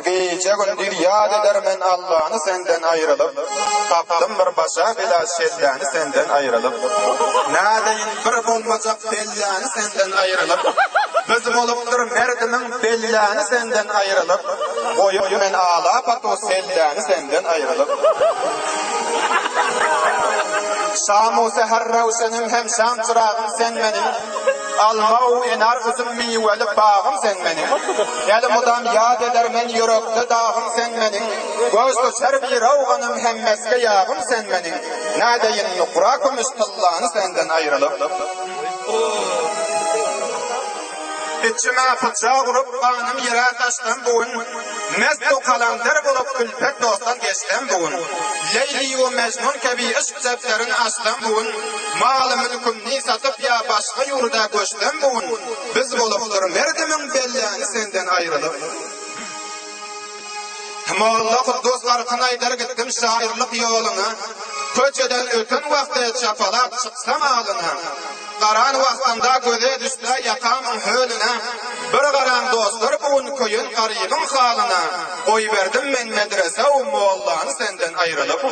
Gece gündür yad eder men Allah'ını senden ayrılıp, tapdım bir başa bila şellani senden ayrılıp, nadeyin bir bolmacak bellani senden ayrılıp, biz bolupdur merdimin bellani senden ayrılıp, boyu men ağla pato sellani senden ayrılıp. Şamu seher ravşenim hem şam çırağım sen menim, alma-u enar üzüm miyveli bağım sen menim. Elim odam yad eder men yürekli dağım sen menim. Gözlü çerbi ravganım hem meske yağım sen menim. Nadeyin nukrakım üstallahını senden ayrılıp. İçime fıça vurup kanım yere taştan buğun, mest-u kalandır bulup külpet dostan geçten buğun. Leyli ve Mecnun kebi ışk zepterin açtan buğun, malı mülkümni satıp ya başka yurda göçten buğun. Biz buluptur merdimin bellani senden ayrılıp. Molla Kuddus arkana eder gittim şairlik yoluna, köçeden ötün vakti çapalap çıksam ağlına. Qaran wagtynda göze düşdä yakamyň hölüne, bir garan dostlar bugun köýün garybyň halyna. Goý berdim men medrese o mollany senden aýrylyp.